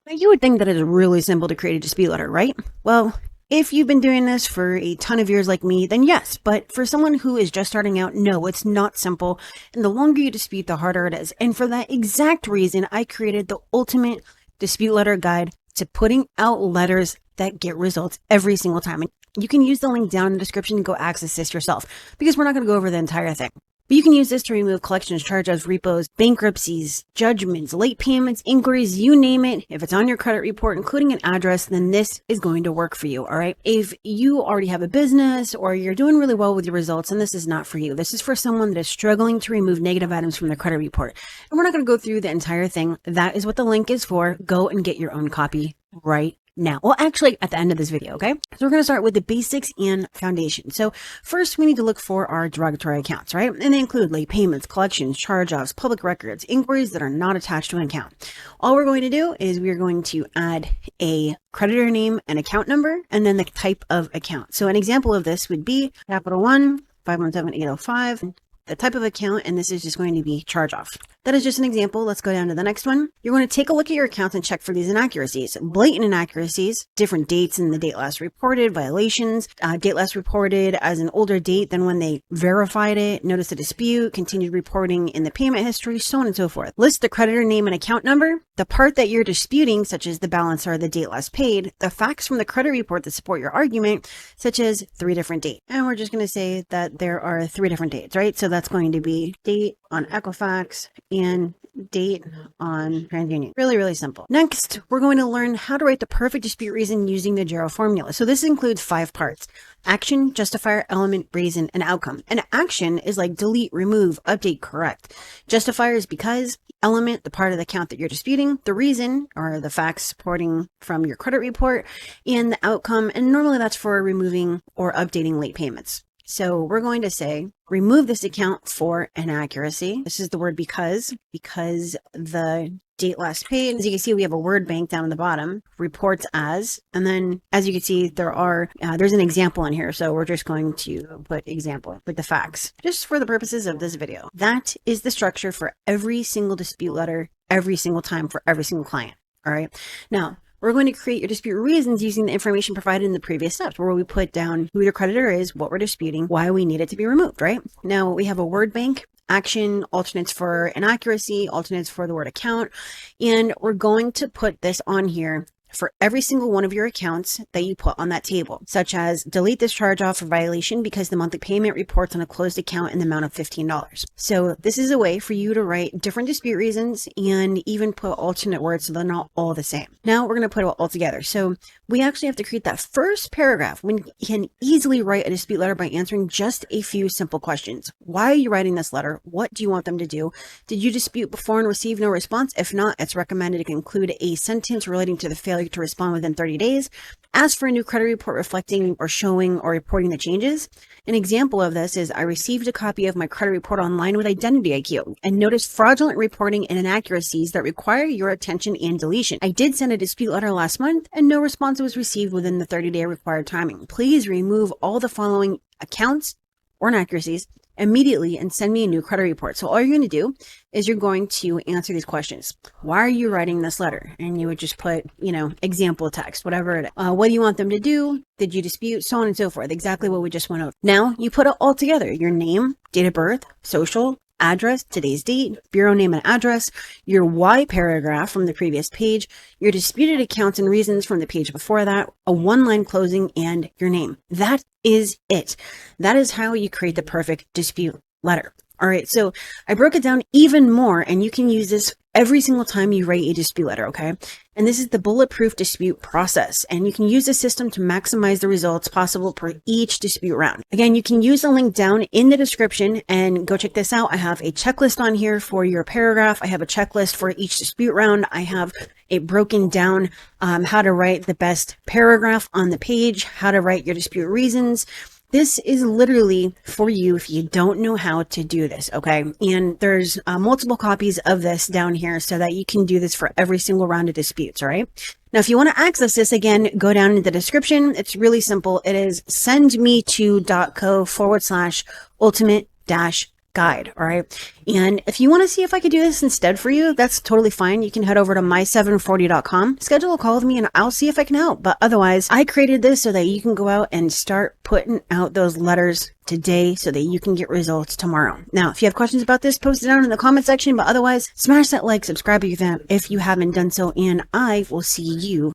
Now, you would think that it's really simple to create a dispute letter, right? Well, if you've been doing this for a ton of years like me, then yes. But for someone who is just starting out, no, it's not simple. And the longer you dispute, the harder it is. And for that exact reason, I created the ultimate dispute letter guide to putting out letters that get results every single time. And you can use the link down in the description to go access this yourself, because we're not going to go over the entire thing. But you can use this to remove collections, charge-offs, repos, bankruptcies, judgments, late payments, inquiries, you name it. If it's on your credit report, including an address, then this is going to work for you, all right? If you already have a business or you're doing really well with your results, then this is not for you. This is for someone that is struggling to remove negative items from their credit report. And we're not going to go through the entire thing. That is what the link is for. Go and get your own copy right now. Well, actually at the end of this video, okay? So we're going to start with the basics and foundation. So first we need to look for our derogatory accounts, right? And they include late payments, collections, charge-offs, public records, inquiries that are not attached to an account. All we're going to do is we're going to add a creditor name and account number, and then the type of account. So an example of this would be Capital One, 517-805, the type of account, and this is just going to be charge off. That is just an example. Let's go down to the next one. You're going to take a look at your accounts and check for these inaccuracies. Blatant inaccuracies, different dates in the date last reported, violations, date last reported as an older date than when they verified it, notice a dispute, continued reporting in the payment history, so on and so forth. List the creditor name and account number, the part that you're disputing, such as the balance or the date last paid, the facts from the credit report that support your argument, such as 3 different dates. And we're just going to say that there are 3 different dates, right? So that's going to be date on Equifax and date on TransUnion. Really, really simple. Next, we're going to learn how to write the perfect dispute reason using the JARO formula. So this includes 5 parts: action, justifier, element, reason, and outcome. And action is like delete, remove, update, correct. Justifier is because, element, the part of the account that you're disputing, the reason, or the facts supporting from your credit report, and the outcome. And normally that's for removing or updating late payments. So we're going to say, remove this account for inaccuracy. This is the word because the date last paid. As you can see, we have a word bank down at the bottom, reports as, and then as you can see, there's an example in here. So we're just going to put example with the facts, just for the purposes of this video. That is the structure for every single dispute letter, every single time for every single client. All right. Now, we're going to create your dispute reasons using the information provided in the previous steps, where we put down who your creditor is, what we're disputing, why we need it to be removed, right? Now we have a word bank, action, alternates for inaccuracy, alternates for the word account, and we're going to put this on here for every single one of your accounts that you put on that table, such as delete this charge off for violation because the monthly payment reports on a closed account in the amount of $15. So this is a way for you to write different dispute reasons and even put alternate words so they're not all the same. Now we're going to put it all together. So we actually have to create that first paragraph. We can easily write a dispute letter by answering just a few simple questions. Why are you writing this letter? What do you want them to do? Did you dispute before and receive no response? If not, it's recommended to include a sentence relating to the failure to respond within 30 days. Ask for a new credit report reflecting or showing or reporting the changes. An example of this is, I received a copy of my credit report online with Identity IQ and noticed fraudulent reporting and inaccuracies that require your attention and deletion. I did send a dispute letter last month and no response was received within the 30-day required timing. Please remove all the following accounts or inaccuracies immediately and send me a new credit report. So all you're going to do is you're going to answer these questions. Why are you writing this letter? And you would just put, example text, whatever it is. What do you want them to do? Did you dispute? So on and so forth. Exactly what we just went over. Now you put it all together. Your name, date of birth, social, address, today's date, bureau name and address, your why paragraph from the previous page, your disputed accounts and reasons from the page before that, a 1-line closing, and your name. That is it. That is how you create the perfect dispute letter. All right, so I broke it down even more, and you can use this every single time you write a dispute letter, okay? And this is the bulletproof dispute process, and you can use the system to maximize the results possible per each dispute round. Again, you can use the link down in the description and go check this out. I have a checklist on here for your paragraph. I have a checklist for each dispute round. I have it broken down how to write the best paragraph on the page, how to write your dispute reasons. This is literally for you if you don't know how to do this, okay? And there's multiple copies of this down here so that you can do this for every single round of disputes, all right? Now, if you want to access this, again, go down in the description. It's really simple. It is sendme2.co/ultimate-guide. guide. All right. And if you want to see if I could do this instead for you, that's totally fine. You can head over to my740.com, schedule a call with me, and I'll see if I can help. But otherwise, I created this so that you can go out and start putting out those letters today so that you can get results tomorrow. Now, if you have questions about this, post it down in the comment section. But otherwise, smash that like, subscribe if you haven't done so, and I will see you